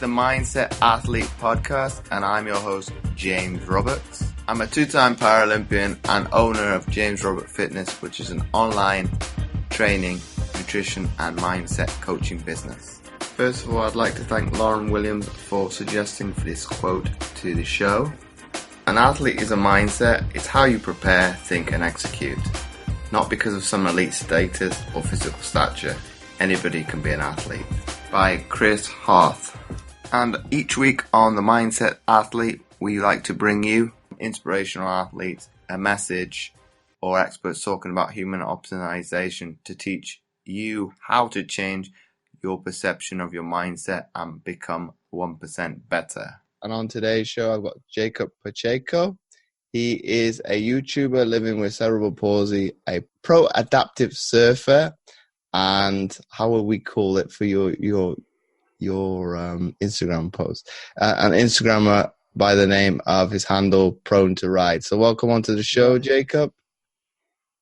the Mindset Athlete Podcast, and I'm your host, James Roberts. I'm a two-time Paralympian and owner of James Robert Fitness, which is an online training, nutrition, and mindset coaching business. First of all, I'd like to thank Lauren Williams for suggesting this quote to the show. An athlete is a mindset. It's how you prepare, think, and execute. Not because of some elite status or physical stature. Anybody can be an athlete. By Chris Harth. And each week on the Mindset Athlete, we like to bring you inspirational athletes, a message, or experts talking about human optimization to teach you how to change your perception of your mindset and become 1% better. And on today's show, I've got Jacob Pacheco. He is a YouTuber living with cerebral palsy, a pro adaptive surfer, and how will we call it for your Instagram post? An Instagrammer by the name of his handle, Prone to Ride. So welcome onto the show, Jacob.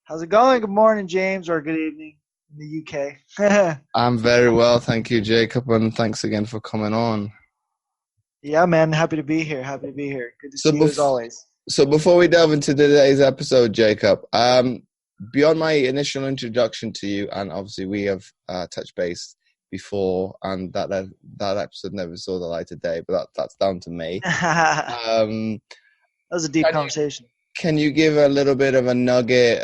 How's it going? Good morning, James, or good evening in the UK. I'm very well, thank you, Jacob, and thanks again for coming on. Yeah, man, happy to be here. Good to see you as always. So before we delve into today's episode, Jacob, beyond my initial introduction to you, and obviously we have touched base before, and that episode never saw the light of day, but that's down to me. That was a deep conversation. Can you give a little bit of a nugget,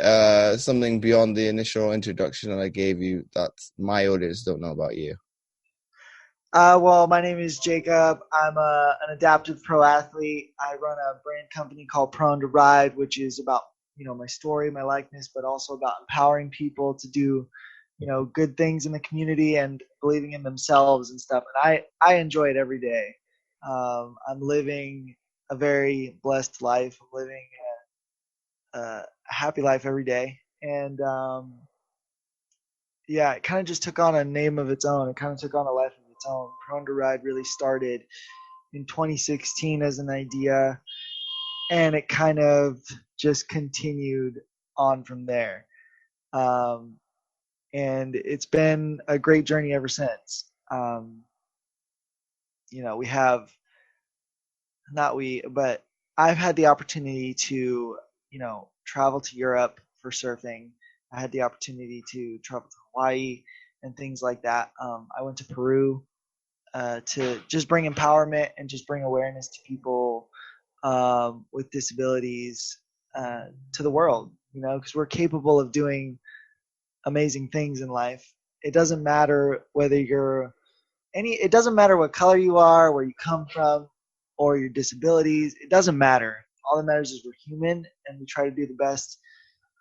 something beyond the initial introduction that I gave you that my audience don't know about you? Well, my name is Jacob. I'm an adaptive pro athlete. I run a brand company called Prone to Ride, which is about, my story, my likeness, but also about empowering people to do, good things in the community and believing in themselves and stuff. And I enjoy it every day. I'm living a very blessed life. I'm living a happy life every day. And, it kind of just took on a name of its own. It kind of took on a life of its own. Prone to Ride really started in 2016 as an idea, and it kind of just continued on from there. And it's been a great journey ever since. But I've had the opportunity to, travel to Europe for surfing. I had the opportunity to travel to Hawaii and things like that. I went to Peru to just bring empowerment and just bring awareness to people with disabilities to the world, because we're capable of doing amazing things in life. It doesn't matter whether it doesn't matter what color you are, where you come from, or your disabilities. It doesn't matter. All that matters is we're human, and we try to do the best.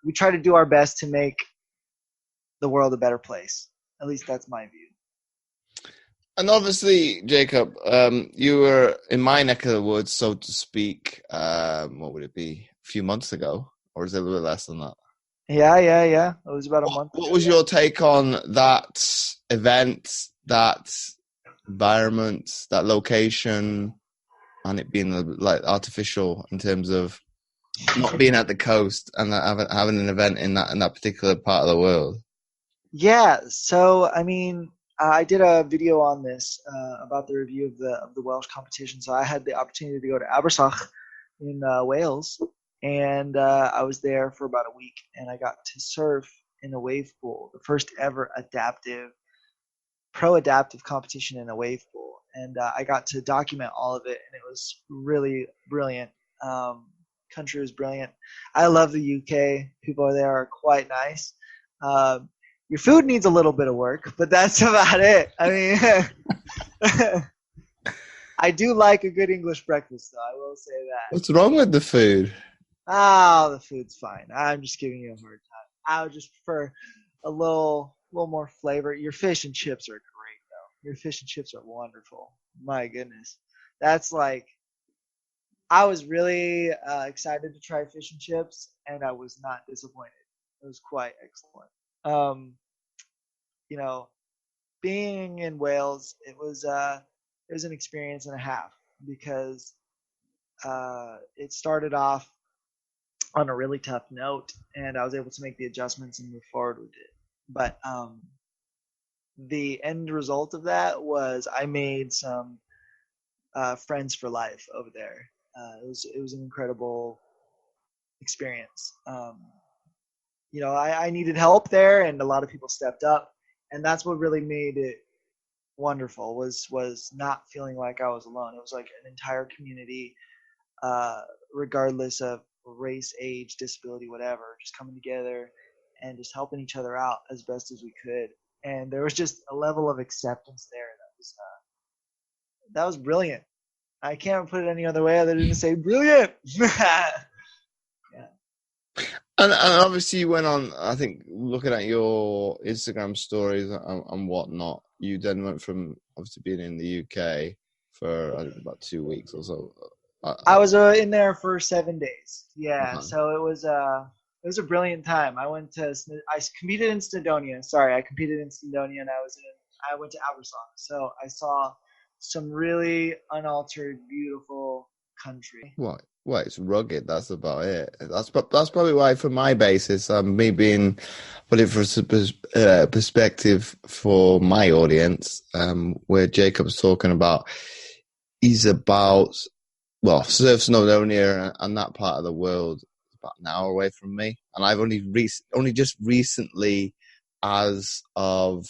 We try to do our best to make the world a better place. At least that's my view. And obviously, Jacob, you were in my neck of the woods, so to speak, what would it be, a few months ago? Or is it a little less than that? Yeah. It was about a month ago. What was your take on that event, that environment, that location, and it being like artificial in terms of not being at the coast and having an event in that particular part of the world? Yeah, so I did a video on this about the review of the Welsh competition. So I had the opportunity to go to Abersoch in Wales, and I was there for about a week, and I got to surf in a wave pool, the first ever pro adaptive competition in a wave pool, and I got to document all of it, and it was really brilliant. Country was brilliant. I love the UK. People there are quite nice. Your food needs a little bit of work, but that's about it. I do like a good English breakfast, though. I will say that. What's wrong with the food? Oh, the food's fine. I'm just giving you a hard time. I would just prefer a little more flavor. Your fish and chips are great, though. Your fish and chips are wonderful. My goodness. That's like, I was really excited to try fish and chips, and I was not disappointed. It was quite excellent. Being in Wales, it was an experience and a half, because it started off on a really tough note, and I was able to make the adjustments and move forward with it. But the end result of that was I made some friends for life over there. It was an incredible experience. I needed help there, and a lot of people stepped up, and that's what really made it wonderful. Was not feeling like I was alone. It was like an entire community, regardless of race, age, disability, whatever, just coming together and just helping each other out as best as we could. And there was just a level of acceptance there that was brilliant. I can't put it any other way other than to say brilliant. Yeah. And obviously you went on, I think, looking at your Instagram stories and whatnot, you then went from obviously being in the UK for I think about 2 weeks or so. I was in there for 7 days. Yeah, Okay. so it was a brilliant time. I competed in Snowdonia. Sorry, I competed in Snowdonia, and I went to Abersock. So I saw some really unaltered, beautiful country. What? Well, it's rugged. That's about it. That's probably why, for my basis, me being put it for perspective for my audience, where Jacob's talking about, he's about Surf Snowdonia and that part of the world is about an hour away from me, and I've only just recently, as of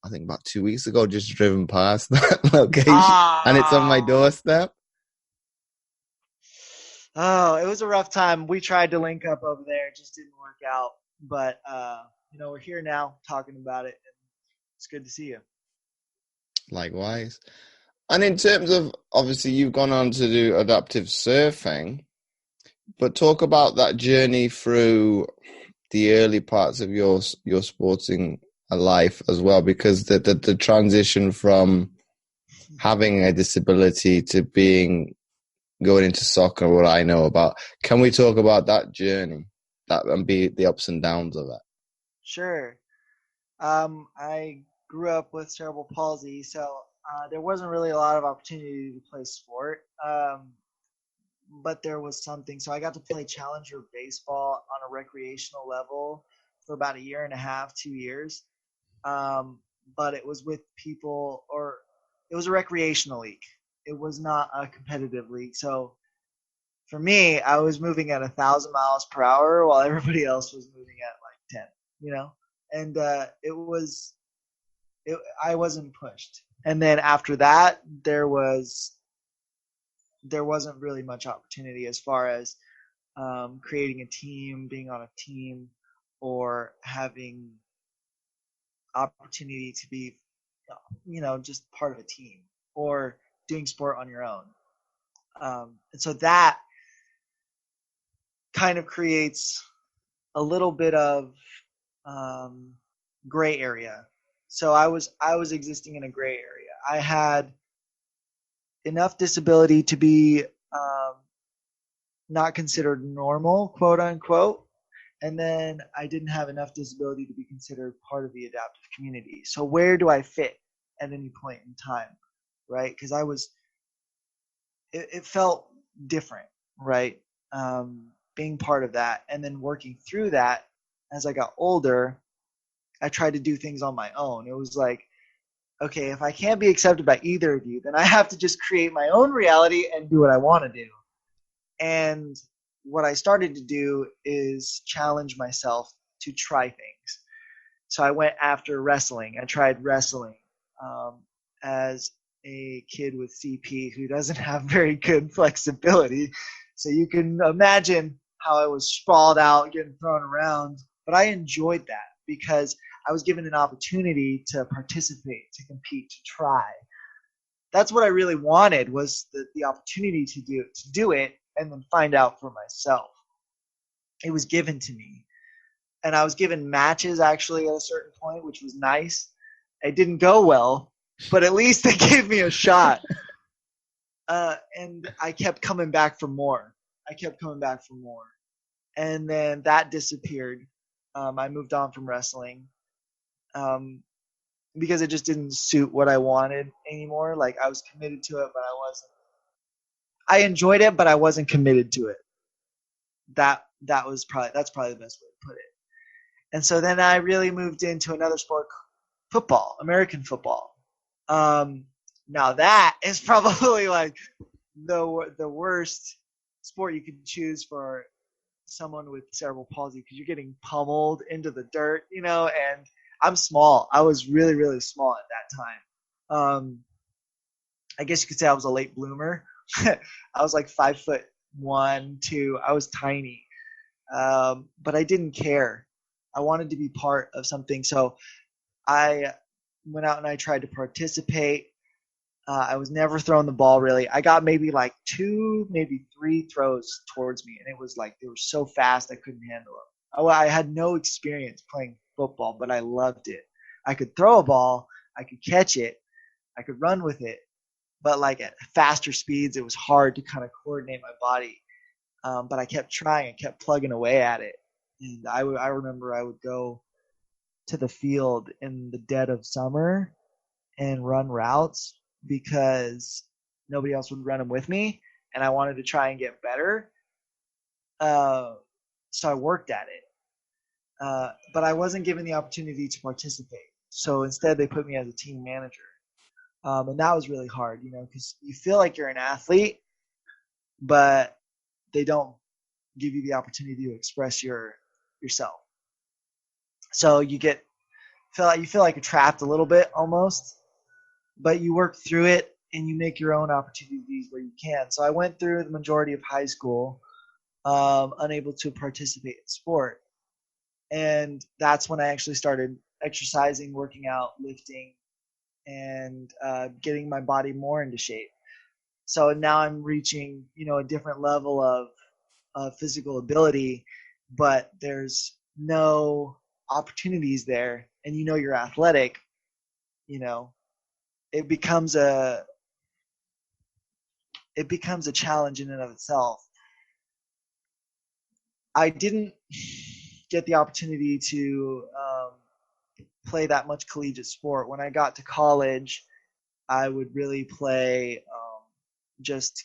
I think about 2 weeks ago, just driven past that location, and it's on my doorstep. Oh, it was a rough time. We tried to link up over there. It just didn't work out. But, we're here now talking about it. And it's good to see you. Likewise. And in terms of, obviously, you've gone on to do adaptive surfing, but talk about that journey through the early parts of your sporting life as well, because the transition from having a disability to going into soccer, what I know about. Can we talk about that journey, and be the ups and downs of it? Sure. I grew up with cerebral palsy, so there wasn't really a lot of opportunity to play sport. But there was something. So I got to play challenger baseball on a recreational level for about 1.5 years, 2 years. But it was with people, or it was a recreational league. It was not a competitive league. So for me, I was moving at 1,000 miles per hour while everybody else was moving at like 10, and I wasn't pushed. And then after that, there wasn't really much opportunity as far as creating a team, being on a team, or having opportunity to be, just part of a team, or doing sport on your own. And so that kind of creates a little bit of gray area. So I was existing in a gray area. I had enough disability to be not considered normal, quote unquote, and then I didn't have enough disability to be considered part of the adaptive community. So where do I fit at any point in time, right? Because it felt different, right? Being part of that, and then working through that as I got older, I tried to do things on my own. It was like, okay, if I can't be accepted by either of you, then I have to just create my own reality and do what I want to do. And what I started to do is challenge myself to try things. So I went after wrestling. I tried wrestling as a kid with CP who doesn't have very good flexibility. So you can imagine how I was sprawled out, getting thrown around. But I enjoyed that because I was given an opportunity to participate, to compete, to try. That's what I really wanted, was the opportunity to do it and then find out for myself. It was given to me. And I was given matches actually at a certain point, which was nice. It didn't go well, but at least they gave me a shot. And I kept coming back for more. And then that disappeared. I moved on from wrestling because it just didn't suit what I wanted anymore. Like, I was committed to it, but I wasn't. I enjoyed it, but I wasn't committed to it. That's probably the best way to put it. And so then I really moved into another sport, football, American football. Now that is probably like the worst sport you could choose for someone with cerebral palsy, because you're getting pummeled into the dirt, and I'm small. I was really, really small at that time. I guess you could say I was a late bloomer. I was like 5'1", 2. I was tiny. But I didn't care. I wanted to be part of something. So I went out and I tried to participate. I was never throwing the ball really. I got maybe like 2, maybe 3 throws towards me, and it was like they were so fast I couldn't handle them. I had no experience playing football, but I loved it. I could throw a ball, I could catch it, I could run with it, but like at faster speeds, it was hard to kind of coordinate my body. But I kept trying, I kept plugging away at it, and I remember I would go to the field in the dead of summer and run routes because nobody else would run them with me, and I wanted to try and get better. So I worked at it, but I wasn't given the opportunity to participate. So instead, they put me as a team manager, and that was really hard, because you feel like you're an athlete, but they don't give you the opportunity to express yourself. So you feel like you're trapped a little bit almost, but you work through it and you make your own opportunities where you can. So I went through the majority of high school unable to participate in sport. And that's when I actually started exercising, working out, lifting, and getting my body more into shape. So now I'm reaching, a different level of physical ability, but there's no opportunities there. And you're athletic, it becomes a challenge in and of itself. I didn't get the opportunity to play that much collegiate sport. When I got to college, I would really play just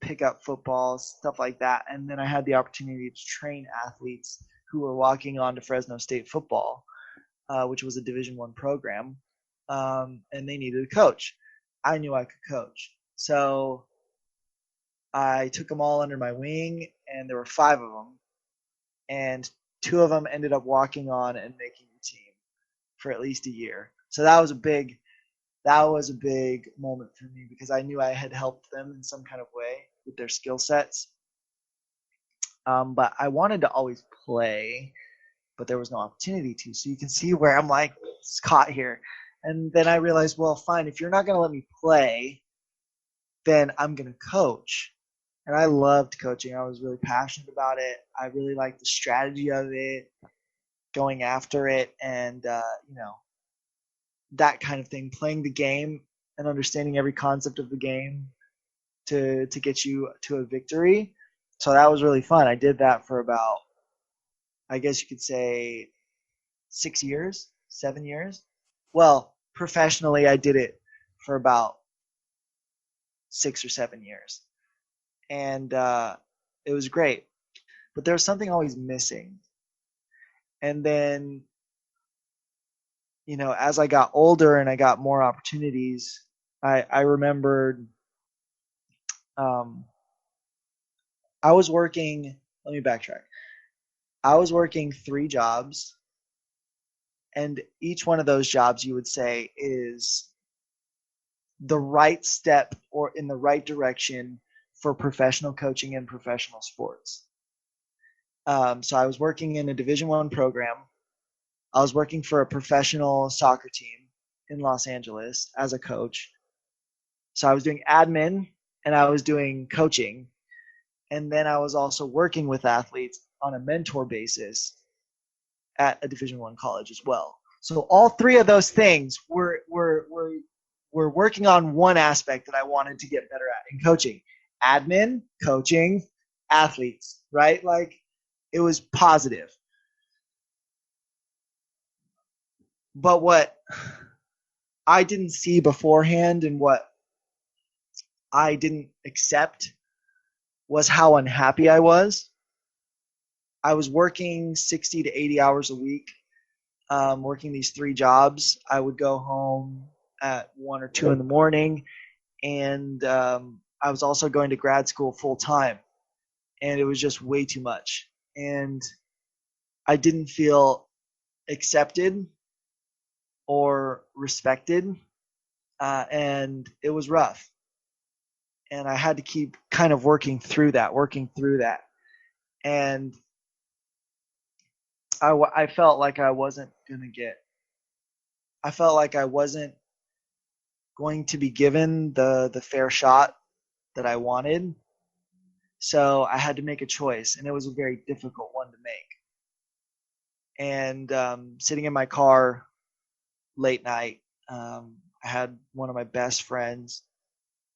pick up football, stuff like that. And then I had the opportunity to train athletes who were walking on to Fresno State football, which was a Division I program, and they needed a coach. I knew I could coach. So I took them all under my wing, and there were 5 of them. And 2 of them ended up walking on and making the team for at least a year. So that was a big moment for me, because I knew I had helped them in some kind of way with their skill sets. But I wanted to always play, but there was no opportunity to. So you can see where I'm like caught here. And then I realized, well, fine, if you're not going to let me play, then I'm going to coach. And I loved coaching. I was really passionate about it. I really liked the strategy of it, going after it, and that kind of thing, playing the game and understanding every concept of the game to get you to a victory. So that was really fun. I did that for about, I guess you could say, 6 years, 7 years. Well, professionally, I did it for about 6 or 7 years. And it was great. But there was something always missing. And then, as I got older and I got more opportunities, I remembered I was working, let me backtrack. I was working 3 jobs, and each one of those jobs, you would say, is the right step or in the right direction for professional coaching and professional sports. So I was working in a Division I program. I was working for a professional soccer team in Los Angeles as a coach. So I was doing admin and I was doing coaching. And then I was also working with athletes on a mentor basis at a Division I college as well. So all 3 of those things were working on one aspect that I wanted to get better at in coaching. Admin, coaching, athletes, right? Like, it was positive. But what I didn't see beforehand and what I didn't accept was how unhappy I was. I was working 60 to 80 hours a week, working these 3 jobs. I would go home at 1 or 2 in the morning. And I was also going to grad school full time, and it was just way too much. And I didn't feel accepted or respected, and it was rough. And I had to keep kind of working through that. And I felt like I wasn't going to be given the fair shot that I wanted. So I had to make a choice, and it was a very difficult one to make. And sitting in my car late night, I had one of my best friends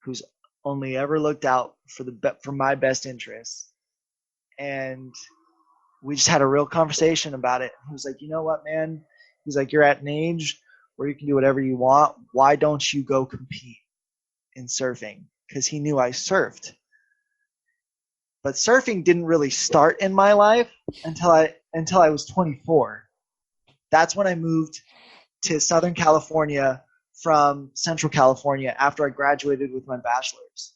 who's only ever looked out for my best interests, and we just had a real conversation about it. He was like, you know what, man? He's like, you're at an age where you can do whatever you want. Why don't you go compete in surfing? Because he knew I surfed. But surfing didn't really start in my life until I was 24. That's when I moved to Southern California from Central California after I graduated with my bachelor's.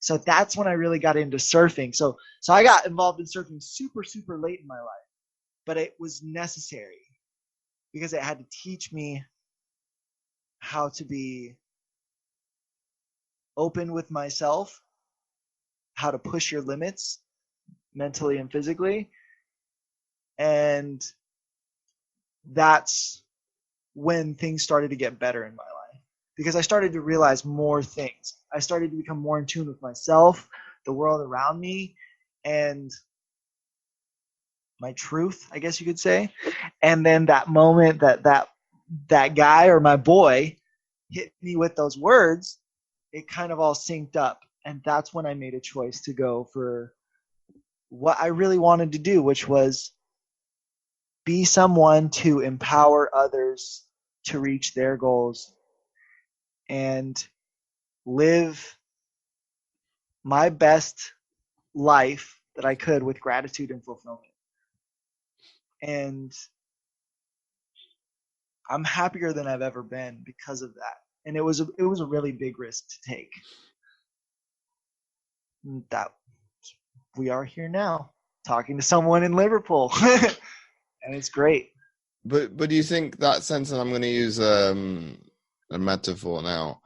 So that's when I really got into surfing. So I got involved in surfing super, super late in my life, but it was necessary because it had to teach me how to be open with myself, how to push your limits mentally and physically. And that's when things started to get better in my life, because I started to realize more things. I started to become more in tune with myself, the world around me, and my truth, I guess you could say. And then that moment that guy or my boy hit me with those words, it kind of all synced up. And that's when I made a choice to go for what I really wanted to do, which was be someone to empower others to reach their goals and live my best life that I could with gratitude and fulfillment. And I'm happier than I've ever been because of that. And it was a really big risk to take. That we are here now, talking to someone in Liverpool, and it's great. But do you think that sense, and I'm going to use a metaphor now,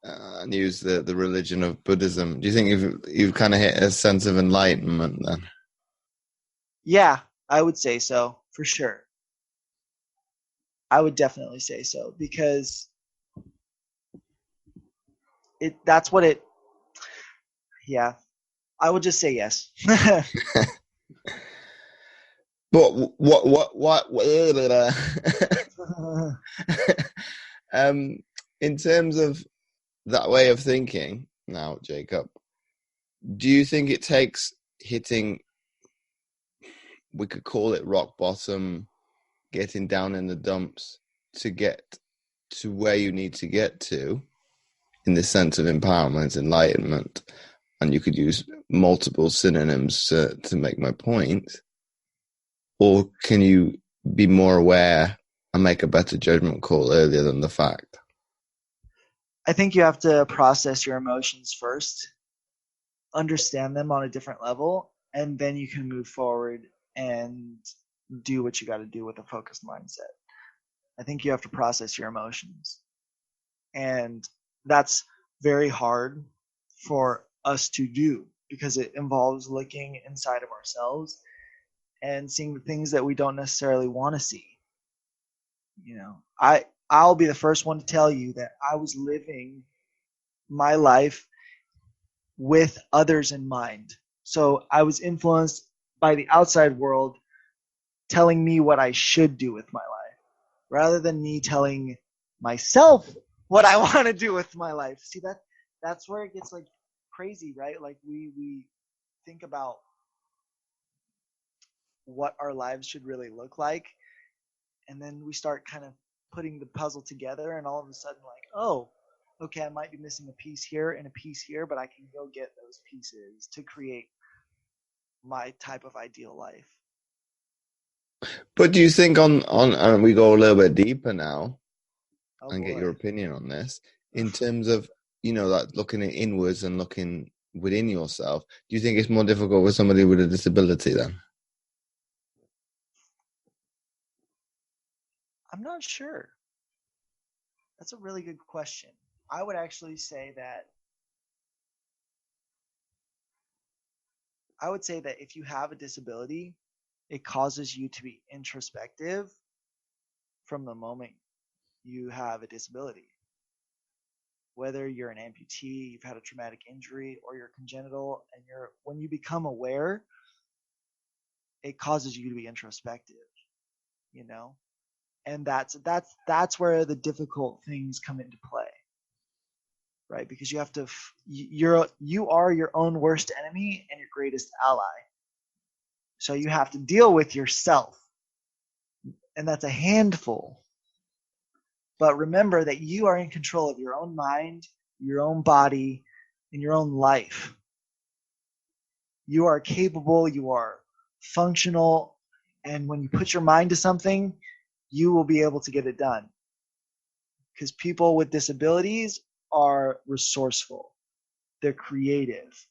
and use the religion of Buddhism. Do you think you've kind of hit a sense of enlightenment then? Yeah, I would say so, for sure. I would definitely say so, because that's what it. Yeah, I would just say yes. But what in terms of that way of thinking now, Jacob, do you think it takes hitting, we could call it rock bottom, getting down in the dumps to get to where you need to get to in the sense of empowerment, enlightenment, and you could use multiple synonyms to make my point? Or can you be more aware and make a better judgment call earlier than the fact? I think you have to process your emotions first, understand them on a different level, and then you can move forward and do what you got to do with a focused mindset. I think you have to process your emotions. And that's very hard for us to do because it involves looking inside of ourselves and seeing the things that we don't necessarily want to see. You know, I'll be the first one to tell you that I was living my life with others in mind. So I was influenced by the outside world telling me what I should do with my life, rather than me telling myself what I want to do with my life. See, that's where it gets like crazy, right? Like we think about what our lives should really look like, and then we start kind of putting the puzzle together, and all of a sudden like, oh, okay, I might be missing a piece here and a piece here, but I can go get those pieces to create my type of ideal life. But do you think on we go a little bit deeper now? and get boy. your opinion on this in terms of, like looking at inwards and looking within yourself. Do you think it's more difficult with somebody with a disability then? I'm not sure. That's a really good question. I would actually say that if you have a disability, it causes you to be introspective from the moment you have a disability. Whether you're an amputee, you've had a traumatic injury, or you're congenital, and when you become aware, it causes you to be introspective, and that's where the difficult things come into play, right? Because you have to, you are your own worst enemy and your greatest ally. So you have to deal with yourself, and that's a handful. But remember that you are in control of your own mind, your own body, and your own life. You are capable, you are functional, and when you put your mind to something, you will be able to get it done. Because people with disabilities are resourceful, they're creative,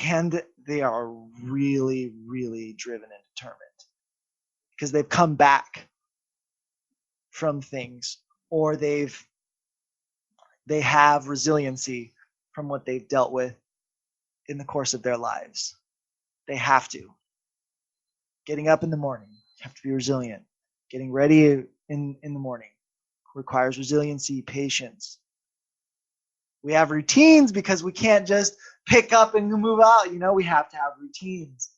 and they are really, really driven and determined. Because they've come back from things, or they have resiliency from what they've dealt with in the course of their lives. They have to. Getting up in the morning, you have to be resilient. Getting ready in the morning requires resiliency, patience. We have routines because we can't just pick up and move out. We have to have routines,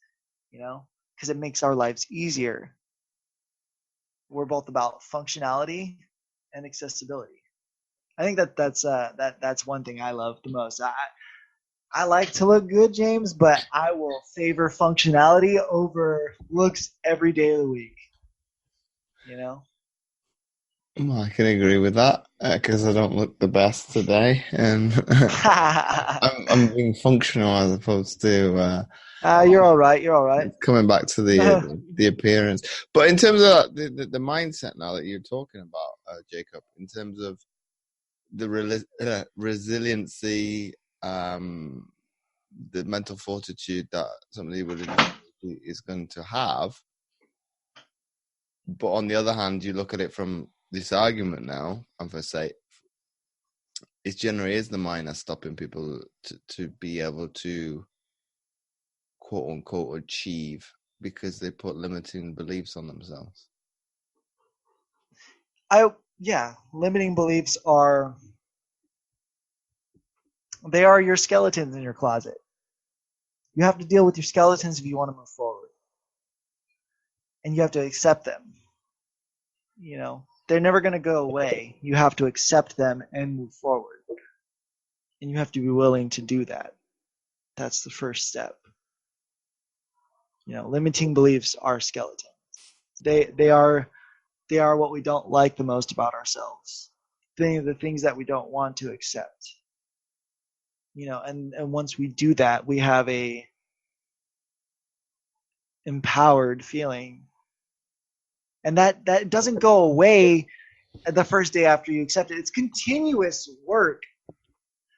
because it makes our lives easier. We're both about functionality and accessibility. I think that's one thing I love the most. I like to look good, James, but I will favor functionality over looks every day of the week. Well, I can agree with that because I don't look the best today, and I'm being functional as opposed to You're all right. You're all right. coming back to the appearance. But in terms of the mindset now that you're talking about, Jacob, in terms of the resiliency, the mental fortitude that somebody with a disability is going to have. But on the other hand, you look at it from this argument now, and for say, it generally is the mind that's stopping people to be able to quote unquote achieve because they put limiting beliefs on themselves. Limiting beliefs are your skeletons in your closet. You have to deal with your skeletons if you want to move forward. And you have to accept them. They're never going to go away. You have to accept them and move forward. And you have to be willing to do that. That's the first step. Limiting beliefs are skeletons. They are what we don't like the most about ourselves. The things that we don't want to accept. And once we do that, we have a empowered feeling. And that doesn't go away the first day after you accept it. It's continuous work.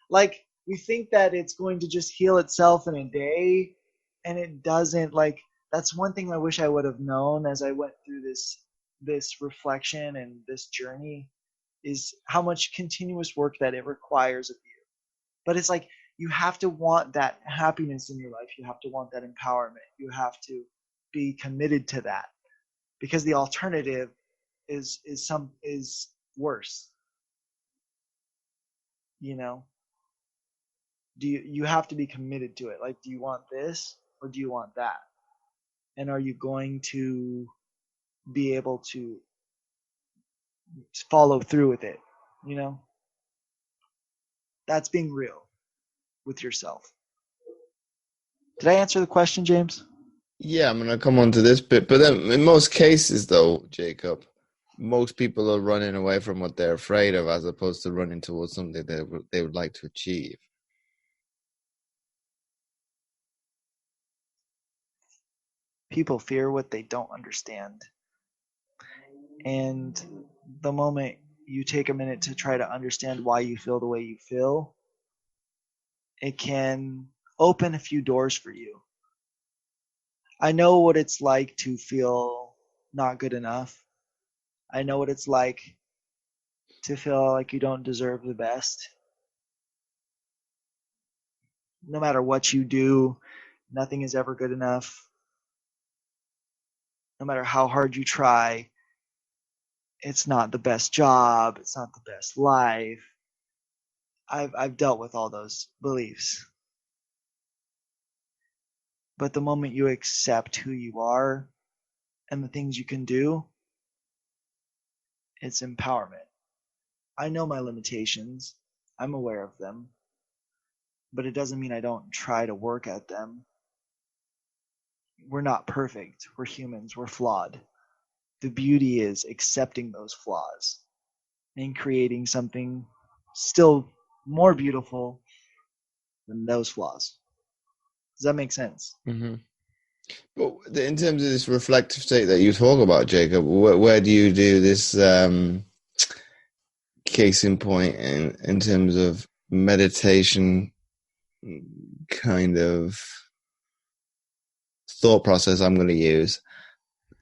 Like, we think that it's going to just heal itself in a day, and it doesn't. Like, that's one thing I wish I would have known as I went through this reflection and this journey, is how much continuous work that it requires of you. But it's like, you have to want that happiness in your life. You have to want that empowerment. You have to be committed to that, because the alternative is worse. You have to be committed to it. Like, do you want this or do you want that? And are you going to be able to follow through with it? That's being real with yourself. Did I answer the question, James? Yeah, I'm going to come on to this bit. But then in most cases, though, Jacob, most people are running away from what they're afraid of as opposed to running towards something they would like to achieve. People fear what they don't understand. And the moment you take a minute to try to understand why you feel the way you feel, it can open a few doors for you. I know what it's like to feel not good enough. I know what it's like to feel like you don't deserve the best. No matter what you do, nothing is ever good enough. No matter how hard you try, it's not the best job. It's not the best life. I've dealt with all those beliefs. But the moment you accept who you are and the things you can do, it's empowerment. I know my limitations. I'm aware of them. But it doesn't mean I don't try to work at them. We're not perfect. We're humans. We're flawed. The beauty is accepting those flaws and creating something still more beautiful than those flaws. Does that make sense? Mm-hmm. But in terms of this reflective state that you talk about, Jacob, where do you do this case in point in terms of meditation kind of thought process I'm going to use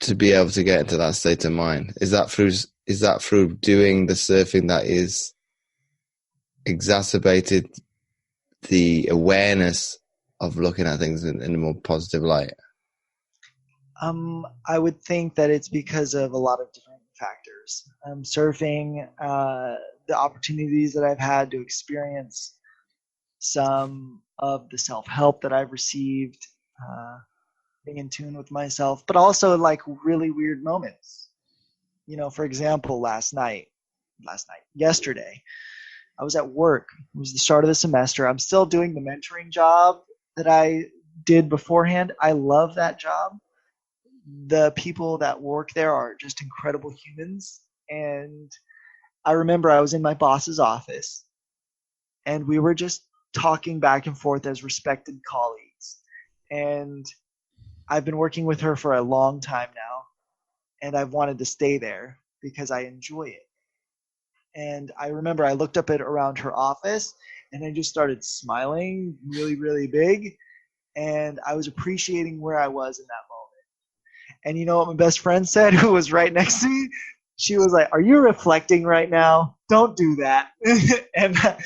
to be able to get into that state of mind? Is that through doing the surfing that is exacerbated the awareness of looking at things in a more positive light? I would think that it's because of a lot of different factors. Surfing, the opportunities that I've had to experience some of the self-help that I've received, being in tune with myself, but also like really weird moments. For example, yesterday, I was at work. It was the start of the semester. I'm still doing the mentoring job that I did beforehand. I love that job. The people that work there are just incredible humans. And I remember I was in my boss's office and we were just talking back and forth as respected colleagues. And I've been working with her for a long time now, and I've wanted to stay there because I enjoy it. And I remember I looked up at around her office and I just started smiling really, really big. And I was appreciating where I was in that moment. And you know what my best friend said, who was right next to me? She was like, "Are you reflecting right now? Don't do that." And I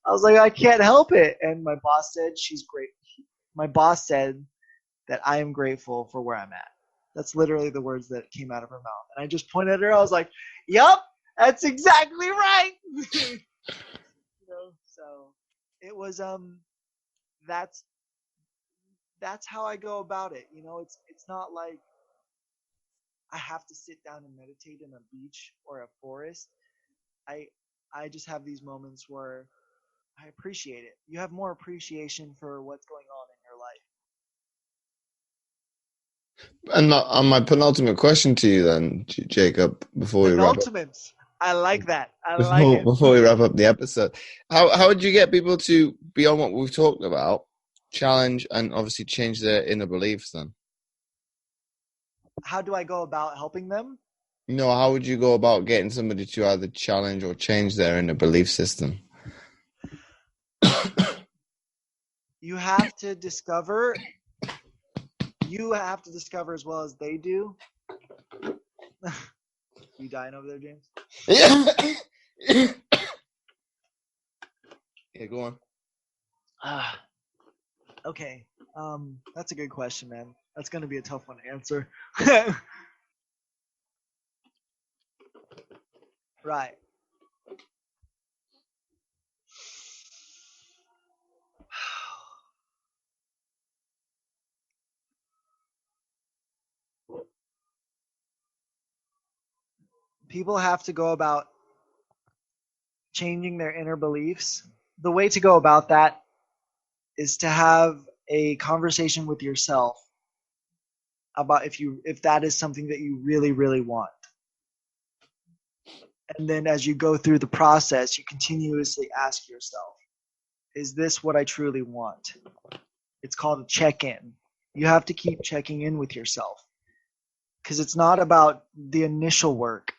was like, "I can't help it." And my boss said, "She's great." My boss said that I am grateful for where I'm at. That's literally the words that came out of her mouth. And I just pointed at her. I was like, "Yup, that's exactly right." So it was that's how I go about it. It's not like I have to sit down and meditate in a beach or a forest. I just have these moments where I appreciate it. You have more appreciation for what's going on in your life. And my penultimate question to you then, Jacob, before we wrap up. Penultimate. I like that. I like it. Before we wrap up the episode, how would you get people to, beyond what we've talked about, challenge and obviously change their inner beliefs then? How do I go about helping them? No, how would you go about getting somebody to either challenge or change their inner belief system? You have to discover as well as they do. You dying over there, James? Yeah. Yeah, go on. Okay. That's a good question, man. That's going to be a tough one to answer. Right. People have to go about changing their inner beliefs. The way to go about that is to have a conversation with yourself about if that is something that you really, really want. And then as you go through the process, you continuously ask yourself, is this what I truly want? It's called a check-in. You have to keep checking in with yourself because it's not about the initial work.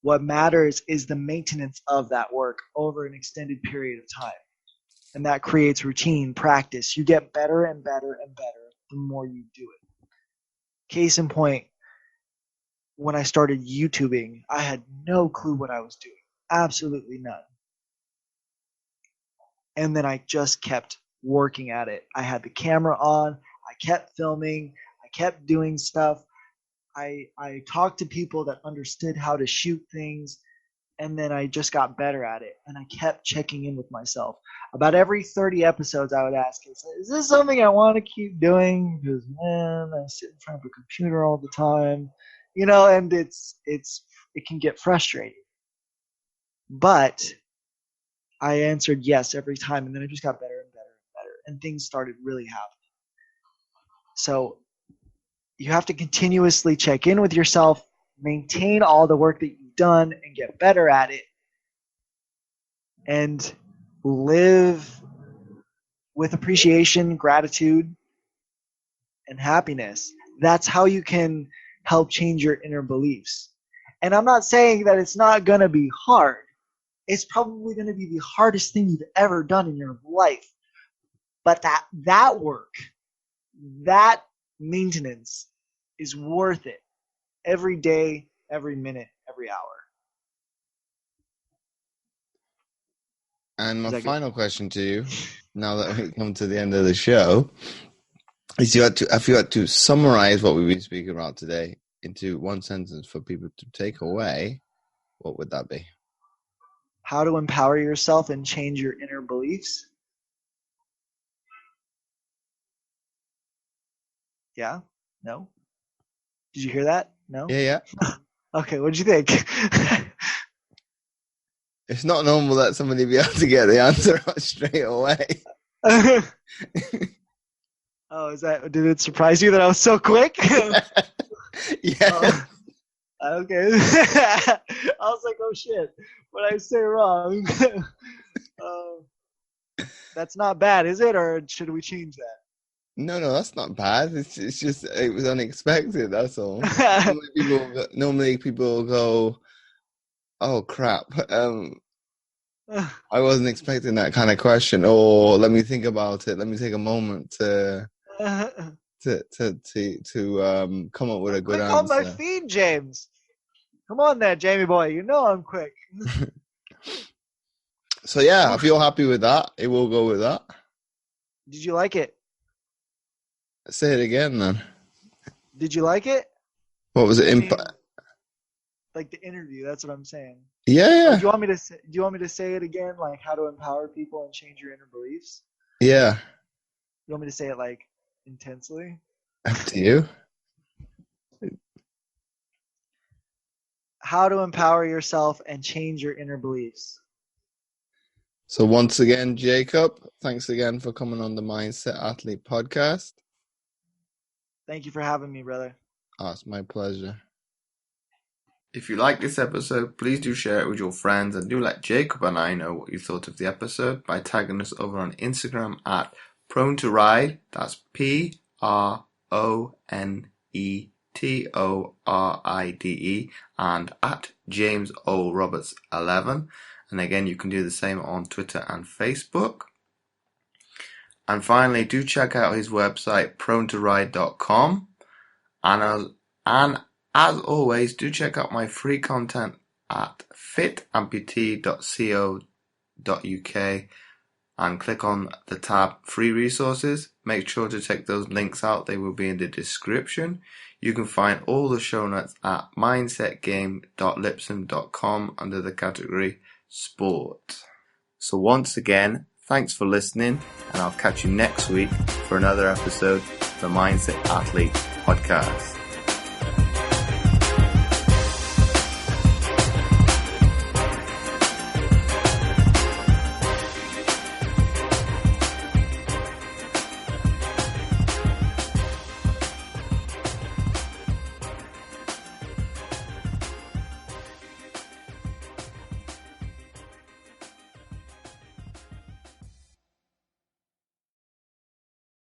What matters is the maintenance of that work over an extended period of time. And that creates routine, practice. You get better and better and better the more you do it. Case in point, when I started YouTubing, I had no clue what I was doing. Absolutely none. And then I just kept working at it. I had the camera on. I kept filming. I kept doing stuff. I talked to people that understood how to shoot things. And then I just got better at it. And I kept checking in with myself. About every 30 episodes, I would ask, is this something I want to keep doing? Because, man, I sit in front of a computer all the time. And it can get frustrating. But I answered yes every time. And then I just got better and better and better. And things started really happening. So you have to continuously check in with yourself, maintain all the work that you've done, and get better at it, and live with appreciation, gratitude, and happiness. That's how you can help change your inner beliefs. And I'm not saying that it's not going to be hard. It's probably going to be the hardest thing you've ever done in your life. But that work, that maintenance is worth it every day, every minute, every hour. And my final question to you, now that we come to the end of the show, is if you had to summarize what we've been speaking about today into one sentence for people to take away, what would that be? How to empower yourself and change your inner beliefs. Yeah? No? Did you hear that? No? Yeah. Okay, what did you think? It's not normal that somebody be able to get the answer straight away. Oh, did it surprise you that I was so quick? Yeah. Okay. I was like, oh shit, what did I say wrong? That's not bad, is it? Or should we change that? No, that's not bad. It's just, it was unexpected, that's all. Normally people go, oh crap, I wasn't expecting that kind of question, or let me think about it, let me take a moment to come up with a good answer. Click on my feed, James. Come on there, Jamie boy, you know I'm quick. So yeah, I feel happy with that. It will go with that. Did you like it? Say it again, then. Did you like it? What was it? Like the interview. That's what I'm saying. Yeah. Do you want me to say it again? Like how to empower people and change your inner beliefs? Yeah. You want me to say it like intensely? Up to you. How to empower yourself and change your inner beliefs. So once again, Jacob, thanks again for coming on the Mindset Athlete podcast. Thank you for having me, brother. Oh, it's my pleasure. If you like this episode, please do share it with your friends, and do let Jacob and I know what you thought of the episode by tagging us over on Instagram at Prone to Ride. That's PRONETORIDE, and at James O. Roberts 11. And again, you can do the same on Twitter and Facebook. And finally, do check out his website, pronetoride.com. And as always, do check out my free content at fitamputee.co.uk and click on the tab Free Resources. Make sure to check those links out. They will be in the description. You can find all the show notes at mindsetgame.lipsum.com under the category Sport. So once again, thanks for listening, and I'll catch you next week for another episode of the Mindset Athlete podcast.